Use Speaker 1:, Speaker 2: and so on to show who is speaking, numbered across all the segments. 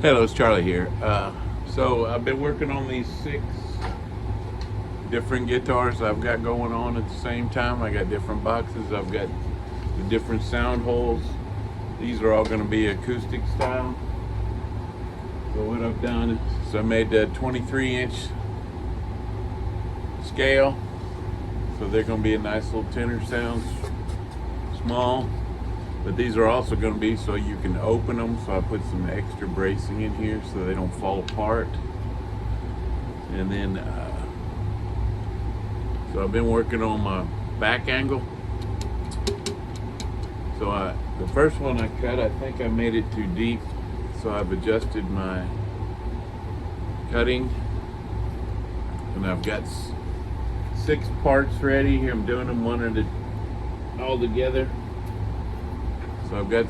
Speaker 1: Hello, it's Charlie here. So I've been working on these 6 different guitars I've got going on at the same time. I got different boxes. I've got the different sound holes. These are all going to be acoustic style. So what I've done is I made a 23-inch scale. So they're going to be a nice little tenor sounds, small. But these are also going to be so you can open them. So I put some extra bracing in here so they don't fall apart. And then, so I've been working on my back angle. So the first one I cut, I think I made it too deep. So I've adjusted my cutting. And I've got 6 parts ready here. I'm doing them all together. So I've got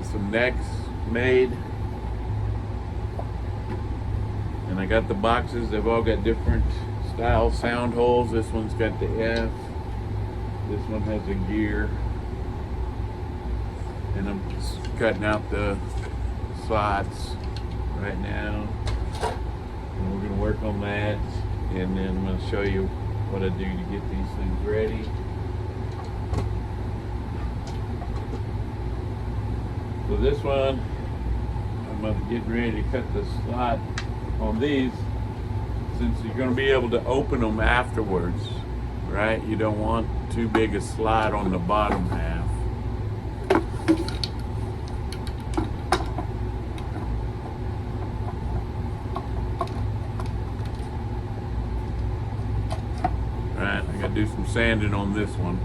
Speaker 1: some necks made, and I got the boxes. They've all got different style sound holes. This one's got the F. This one has a gear, and I'm just cutting out the slots right now. And we're gonna work on that, and then I'm gonna show you what I do to get these things ready. So this one, I'm getting ready to cut the slot on these, since you're going to be able to open them afterwards, right? You don't want too big a slot on the bottom half. Right, I got to do some sanding on this one.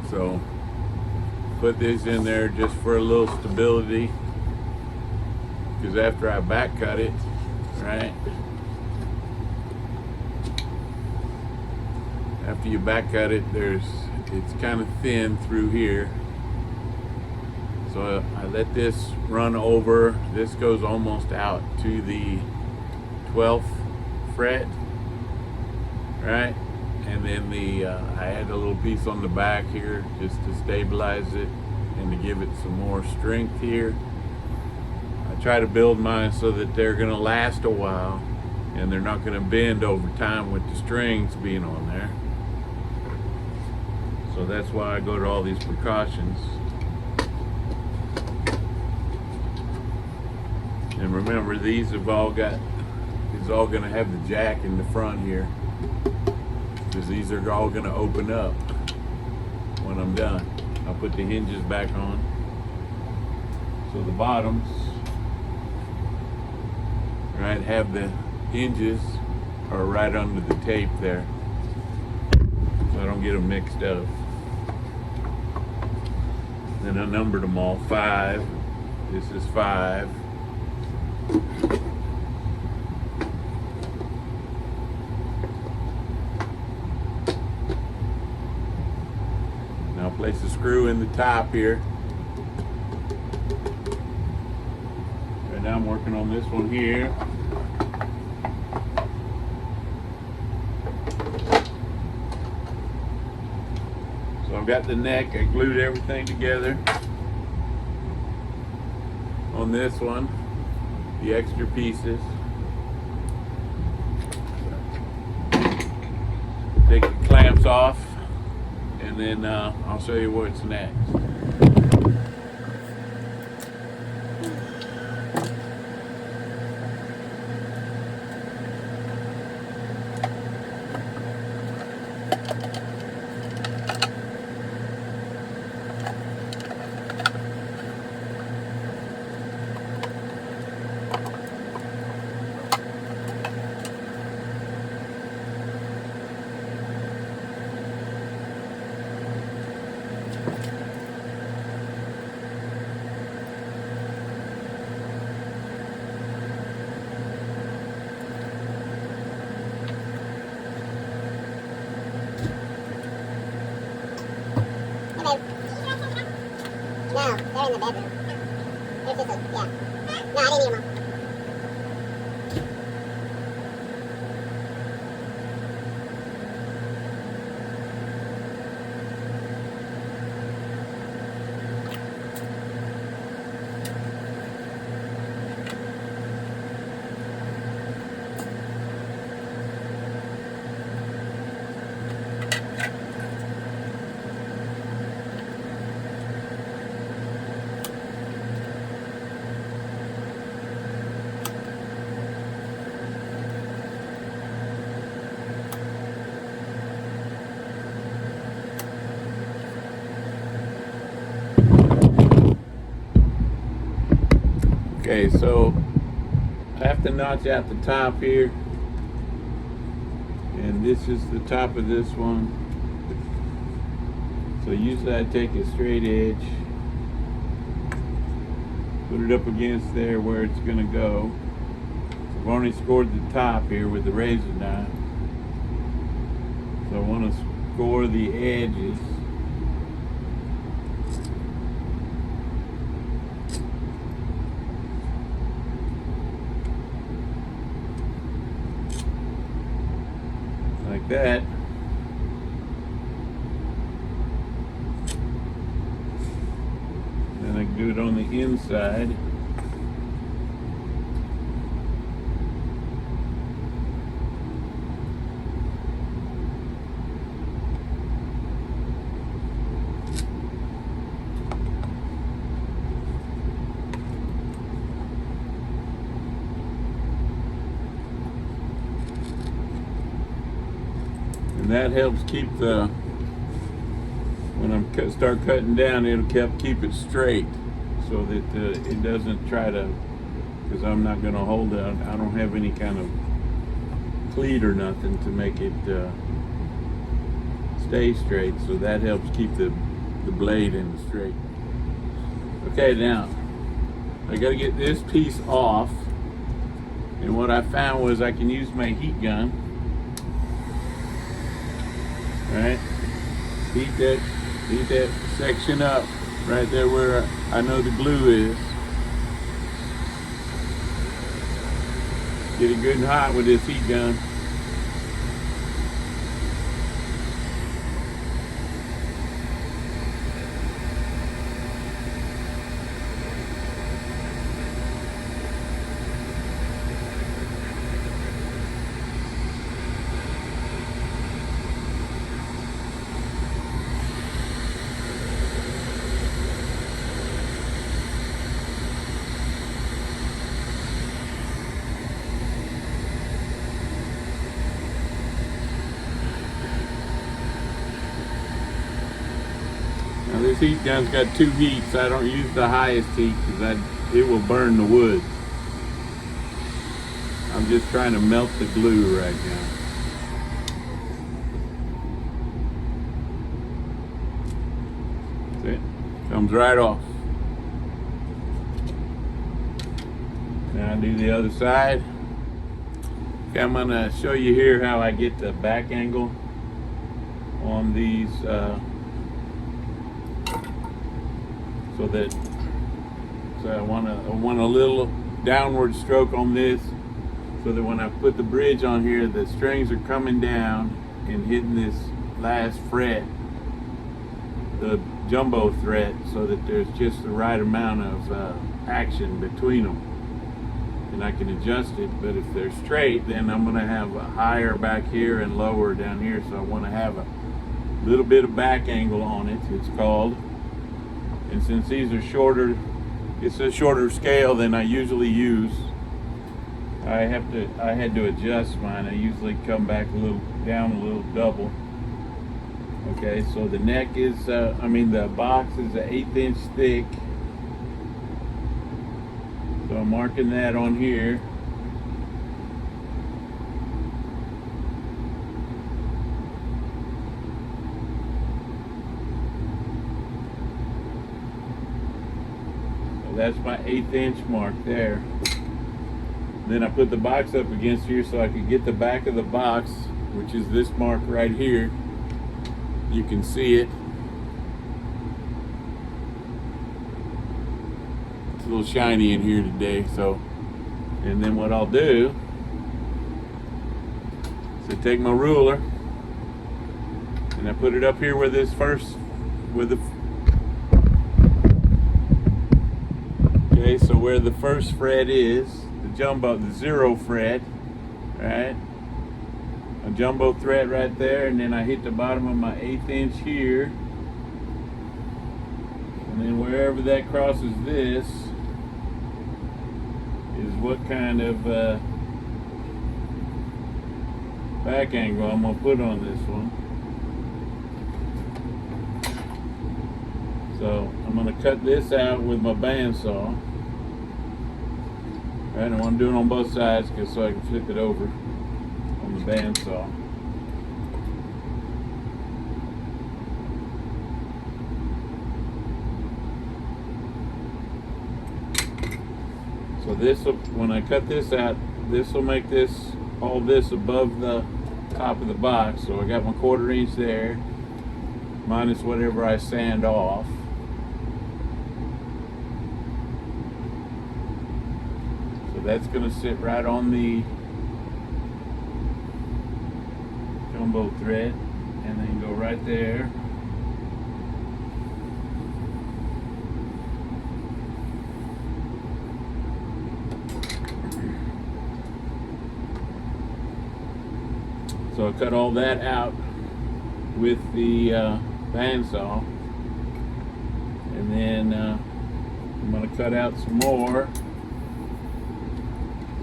Speaker 1: So put these in there just for a little stability, because after I back cut it, right, after you back cut it, it's kind of thin through here, so I let this run over. This goes almost out to the 12th fret, right? And then I add a little piece on the back here just to stabilize it and to give it some more strength here. I try to build mine so that they're going to last a while and they're not going to bend over time with the strings being on there. So that's why I go to all these precautions. And remember, these are all going to have the jack in the front here, because these are all going to open up when I'm done. I'll put the hinges back on. So the bottoms, right, have the hinges are right under the tape there, so I don't get them mixed up. Then I numbered them all 5. This is 5. Now place a screw in the top here. Right now I'm working on this one here. So I've got the neck, I glued everything together on this one, the extra pieces. Take the clamps off, and then I'll show you what's next.
Speaker 2: No, they're in the bedroom. There's just a, yeah. No, I didn't eat them all.
Speaker 1: Okay, so I have to notch out the top here, and this is the top of this one. So usually I take a straight edge, put it up against there where it's going to go. I've only scored the top here with the razor knife, so I want to score the edges. Like that. Then I can do it on the inside. And that helps keep the, when I'm start cutting down, it'll keep it straight, so that it doesn't try to, because I'm not going to hold it. I don't have any kind of cleat or nothing to make it stay straight, so that helps keep the blade in straight. Okay, now I got to get this piece off, and what I found was I can use my heat gun. Right, heat that section up right there where I know the glue is. Get it good and hot with this heat gun. Now this heat gun's got two heats. I don't use the highest heat because it will burn the wood. I'm just trying to melt the glue right now. That's it. Comes right off. Now I do the other side. Okay, I'm gonna show you here how I get the back angle on these so I want a little downward stroke on this, so that when I put the bridge on here, the strings are coming down and hitting this last fret, the jumbo thread, so that there's just the right amount of action between them, and I can adjust it. But if they're straight, then I'm going to have a higher back here and lower down here, so I want to have a little bit of back angle on it, it's called. And since these are shorter, it's a shorter scale than I usually use, I had to adjust mine. I usually come back down a little double. Okay, so the neck is, the box is an 1/8 inch thick. So I'm marking that on here. That's my 1/8 inch mark there. Then I put the box up against here so I could get the back of the box, which is this mark right here. You can see it. It's a little shiny in here today, so. And then what I'll do is I take my ruler and I put it up here where this first, okay, so where the first fret is, the 0 fret, right? A jumbo thread right there, and then I hit the bottom of my 1/8 inch here, and then wherever that crosses this is what kind of back angle I'm gonna put on this one. So I'm gonna cut this out with my bandsaw. Right, and I'm doing on both sides because so I can flip it over on the bandsaw. So this will, when I cut this out, this will make this, all this above the top of the box. So I got my 1/4 inch there, minus whatever I sand off. So that's going to sit right on the jumbo thread and then go right there. So I cut all that out with the bandsaw, and then I'm going to cut out some more.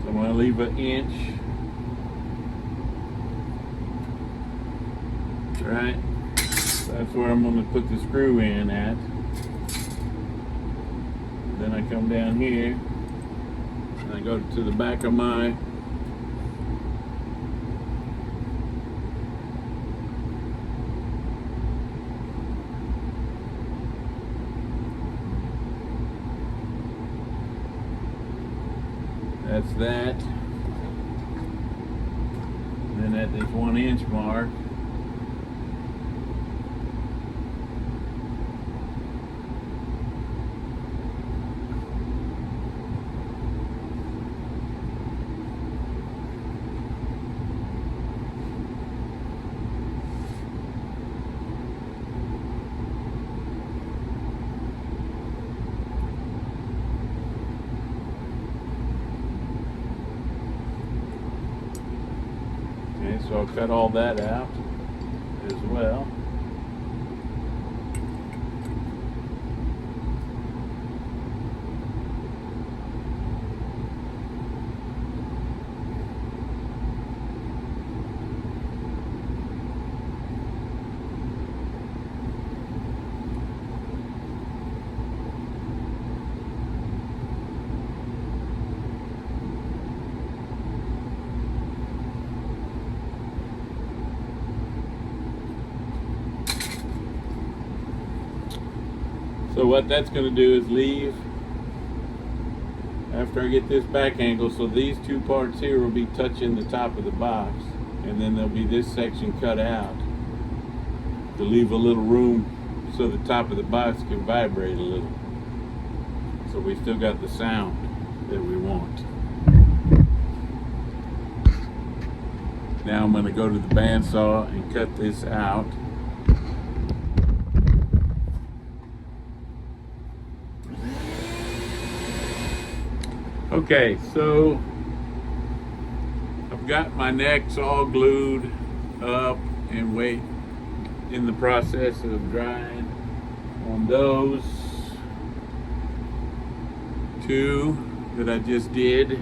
Speaker 1: So I'm going to leave an inch, right? That's where I'm going to put the screw in at. Then I come down here and I go to the back of my that's that. And then at this 1 inch mark, so I'll cut all that out as well. So what that's going to do is leave, after I get this back angle, so these two parts here will be touching the top of the box, and then there'll be this section cut out to leave a little room so the top of the box can vibrate a little. So we still got the sound that we want. Now I'm going to go to the bandsaw and cut this out. Okay, so I've got my necks all glued up and wait in the process of drying on those two that I just did.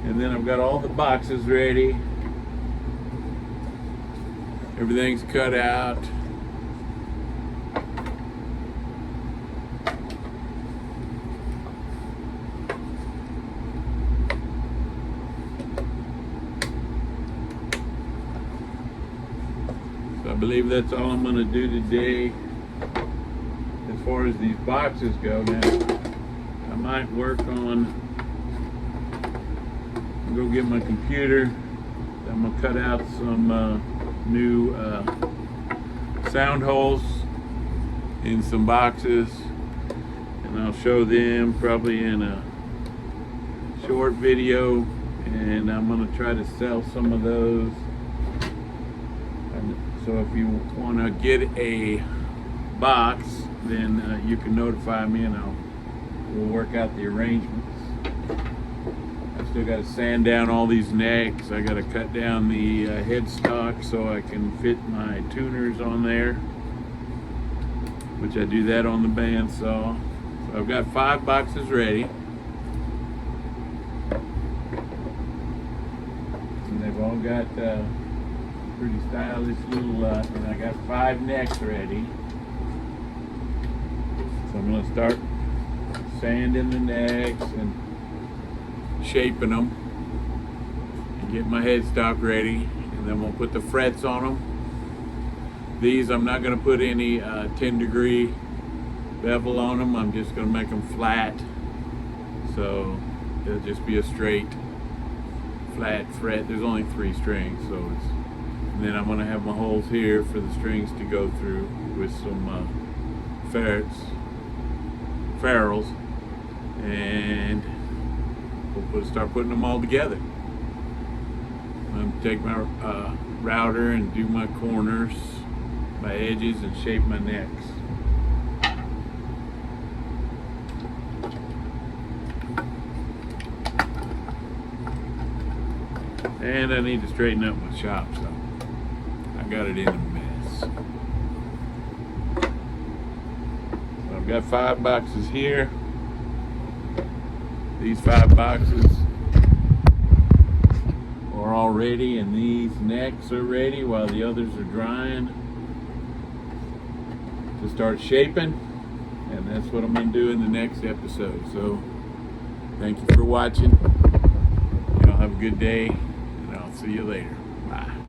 Speaker 1: And then I've got all the boxes ready. Everything's cut out. I believe that's all I'm going to do today as far as these boxes go. Now, I might work on, go get my computer. I'm going to cut out some new sound holes in some boxes, and I'll show them probably in a short video, and I'm going to try to sell some of those. So if you want to get a box, then you can notify me and we'll work out the arrangements. I still got to sand down all these necks. I got to cut down the headstock so I can fit my tuners on there, which I do that on the bandsaw. So I've got 5 boxes ready. And they've all got pretty stylish little, and I got 5 necks ready. So I'm going to start sanding the necks and shaping them and get my headstock ready, and then we'll put the frets on them. These, I'm not going to put any 10-degree bevel on them. I'm just going to make them flat, so it'll just be a straight flat fret. There's only 3 strings, so it's, and then I'm going to have my holes here for the strings to go through with some ferrules, and we'll start putting them all together. I'm going to take my router and do my corners, my edges, and shape my necks. And I need to straighten up my shop, so I got it in a mess. So I've got 5 boxes here. These 5 boxes are all ready, and these necks are ready while the others are drying to start shaping. And that's what I'm going to do in the next episode. So thank you for watching. Y'all have a good day, and I'll see you later. Bye.